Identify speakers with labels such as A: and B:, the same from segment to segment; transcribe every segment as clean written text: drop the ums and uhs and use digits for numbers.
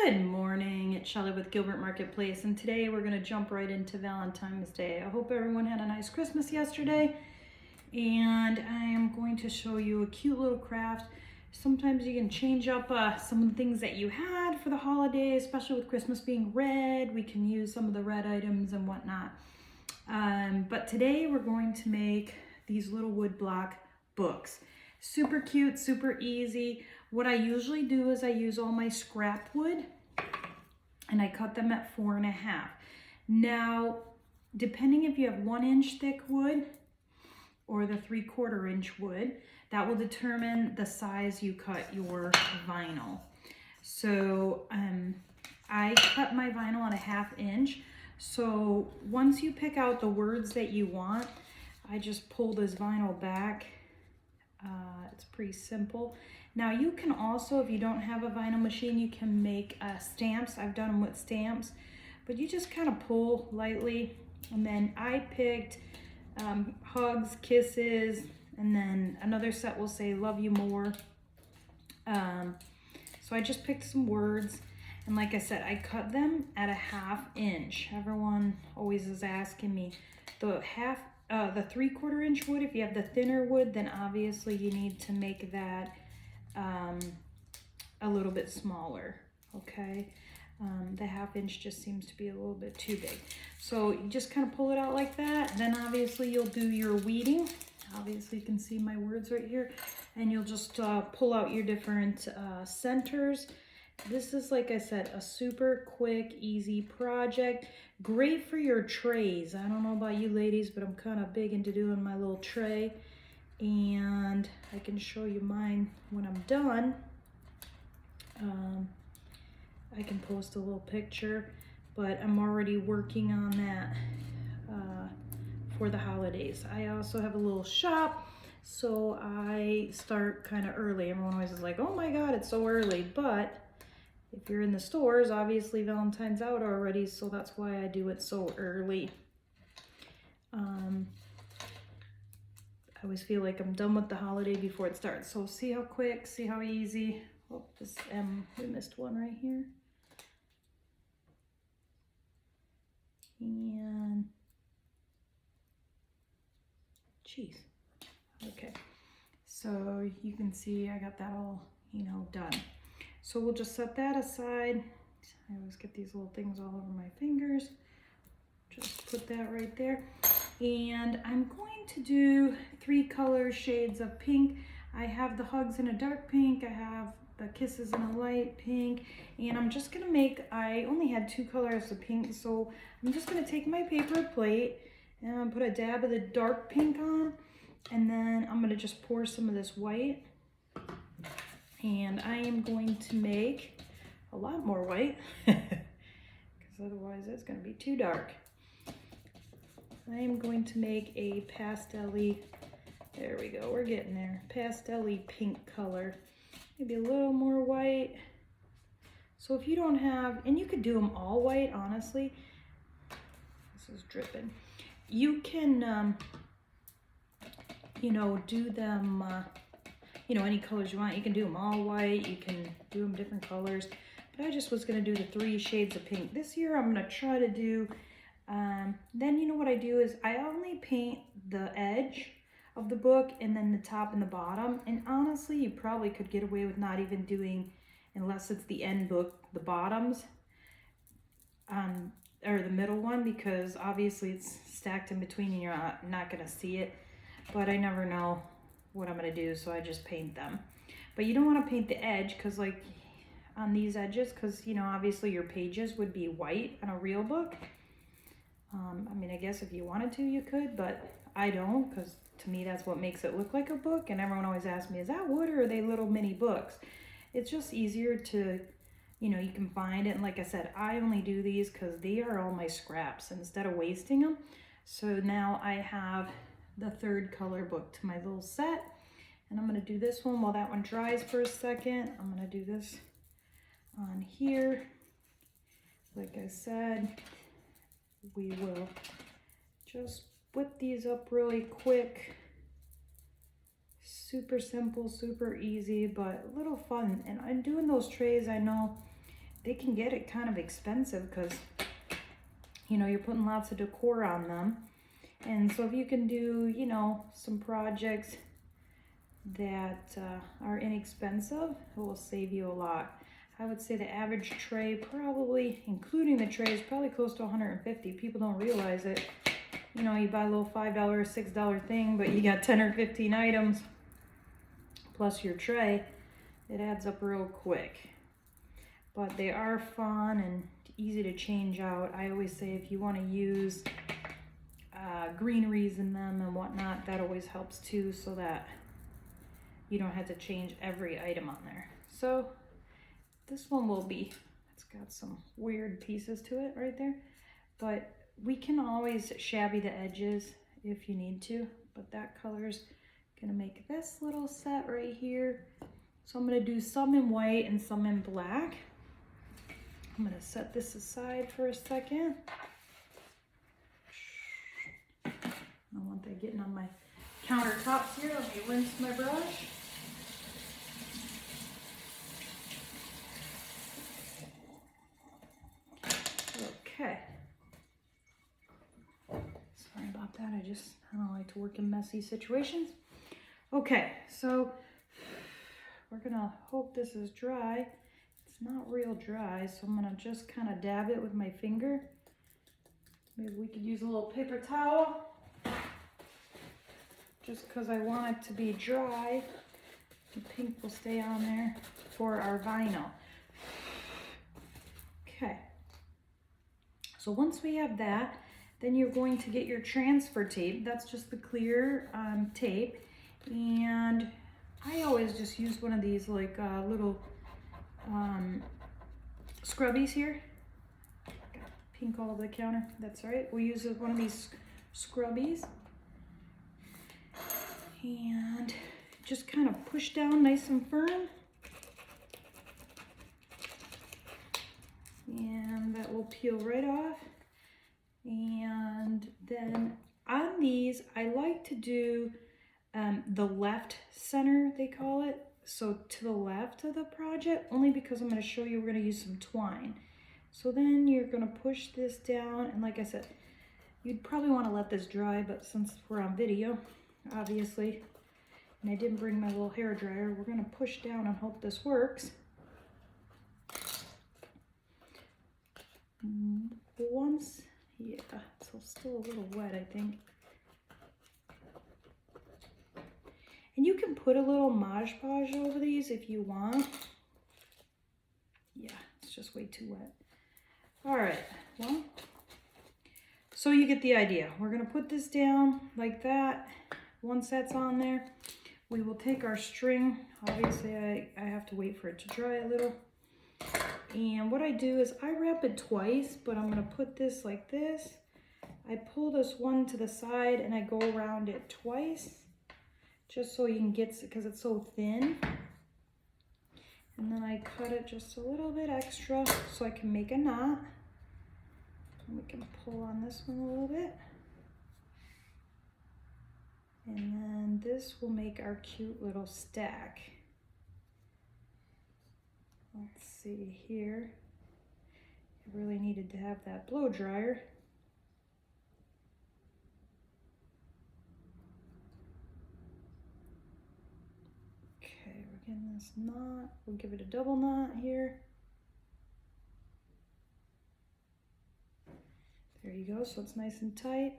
A: Good morning, it's Shelly with Gilbert Marketplace, and today we're going to jump right into Valentine's Day. I hope everyone had a nice Christmas yesterday, and I am going to show you a cute little craft. Sometimes you can change up some of the things that you had for the holidays, especially with Christmas being red. We can use some of the red items and whatnot. But today we're going to make these little wood block books. Super cute, super easy. What I usually do is I use all my scrap wood and I cut them at 4.5. Now, depending if you have 1 inch thick wood or the 3/4 inch wood, that will determine the size you cut your vinyl. So I cut my vinyl at a 1/2 inch. So once you pick out the words that you want, I just pull this vinyl back. It's pretty simple. Now you can also, if you don't have a vinyl machine, you can make stamps. I've done them with stamps, but you just kind of pull lightly. And then I picked hugs, kisses, and then another set will say love you more. So I just picked some words, and like I said, I cut them at a 1/2 inch. Everyone always is asking me the 3/4 inch wood. If you have the thinner wood, then obviously you need to make that a little bit smaller, okay? The 1/2 inch just seems to be a little bit too big. So you just kind of pull it out like that. Then obviously you'll do your weeding. Obviously you can see my words right here. And you'll just pull out your different centers. This is, like I said, a super quick, easy project. Great for your trays. I don't know about you ladies, but I'm kind of big into doing my little tray. And I can show you mine when I'm done. I can post a little picture, but I'm already working on that for the holidays. I also have a little shop, so I start kind of early. Everyone always is like, oh my God, it's so early. But if you're in the stores, obviously Valentine's out already, so that's why I do it so early. I always feel like I'm done with the holiday before it starts. So see how quick, see how easy. Oh, this we missed one right here. And geez. Okay. So you can see I got that all, done. So we'll just set that aside. I always get these little things all over my fingers. Just put that right there. And I'm going to do 3 shades of pink. I have the hugs in a dark pink. I have the kisses in a light pink. And I'm just gonna make, I only had 2 colors of pink, so I'm just gonna take my paper plate and put a dab of the dark pink on. And then I'm gonna just pour some of this white. And I am going to make a lot more white because otherwise it's going to be too dark. I am going to make a pastel-y, there we go, we're getting there, pastel-y pink color. Maybe a little more white. So if you don't have, and you could do them all white, honestly. This is dripping. You can, do them, any colors you want. You can do them all white, you can do them different colors, but I just was going to do the 3 shades of pink. This year I'm going to try to do, then what I do is I only paint the edge of the book and then the top and the bottom, and honestly you probably could get away with not even doing, unless it's the end book, the bottoms, or the middle one, because obviously it's stacked in between and you're not going to see it, but I never know what I'm going to do, so I just paint them. But you don't want to paint the edge, because like on these edges, because obviously your pages would be white on a real book. I mean, I guess if you wanted to you could, but I don't, because to me that's what makes it look like a book. And everyone always asks me, is that wood or are they little mini books? It's just easier to, you can find it. And like I said, I only do these because they are all my scraps instead of wasting them. So now I have the 3rd color book to my little set, and I'm going to do this one while that one dries for a second. I'm going to do this on here. Like I said, we will just whip these up really quick. Super simple, super easy, but a little fun. And I'm doing those trays, I know they can get it kind of expensive because, you know, you're putting lots of decor on them. And so if you can do, you know, some projects that are inexpensive, it will save you a lot. I would say the average tray, probably, including the tray, is probably close to 150. People don't realize it. You know, you buy a little $5 or $6 thing, but you got 10 or 15 items plus your tray. It adds up real quick. But they are fun and easy to change out. I always say if you want to use greeneries in them and whatnot, that always helps too, so that you don't have to change every item on there. So this one will be, it's got some weird pieces to it right there, but we can always shabby the edges if you need to, but that color's gonna make this little set right here. So I'm gonna do some in white and some in black. I'm gonna set this aside for a second. I don't want that getting on my countertops here. Let me rinse my brush. Okay. Sorry about that. I don't like to work in messy situations. Okay, so we're gonna hope this is dry. It's not real dry, so I'm gonna just kind of dab it with my finger. Maybe we could use a little paper towel, just because I want it to be dry. The pink will stay on there for our vinyl. Okay. So once we have that, then you're going to get your transfer tape. That's just the clear tape. And I always just use one of these like little scrubbies here. Got pink all over the counter. That's all right. We use one of these scrubbies. And just kind of push down nice and firm. And that will peel right off. And then on these, I like to do the left center, they call it. So to the left of the project, only because I'm going to show you we're going to use some twine. So then you're going to push this down. And like I said, you'd probably want to let this dry, but since we're on video, obviously, and I didn't bring my little hair dryer, we're going to push down and hope this works. Once, yeah, so still a little wet, I think. And you can put a little Mod Podge over these if you want. Yeah, it's just way too wet. All right, well, so you get the idea. We're gonna put this down like that. Once that's on there, we will take our string. Obviously, I have to wait for it to dry a little. And what I do is I wrap it twice, but I'm gonna put this like this. I pull this one to the side and I go around it twice, just so you can get it, because it's so thin. And then I cut it just a little bit extra so I can make a knot. And we can pull on this one a little bit. And then this will make our cute little stack. Let's see here. I really needed to have that blow dryer. Okay, we're getting this knot. We'll give it a double knot here. There you go, so it's nice and tight.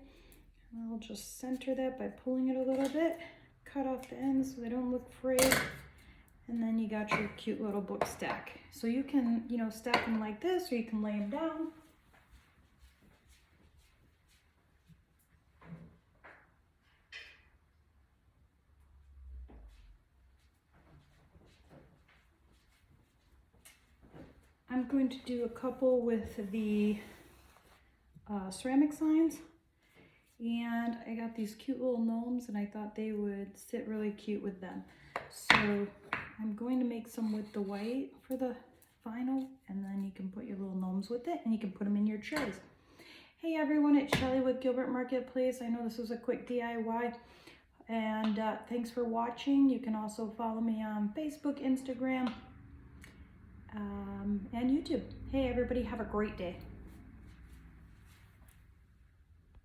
A: And I'll just center that by pulling it a little bit. Cut off the ends so they don't look frayed. And then you got your cute little book stack. So you can, you know, stack them like this, or you can lay them down. I'm going to do a couple with the ceramic signs. And I got these cute little gnomes, and I thought they would sit really cute with them. So I'm going to make some with the white for the vinyl, and then you can put your little gnomes with it, and you can put them in your trays. Hey everyone, it's Shelly with Gilbert Marketplace. I know this was a quick DIY, and thanks for watching. You can also follow me on Facebook, Instagram, and YouTube. Hey everybody, have a great day.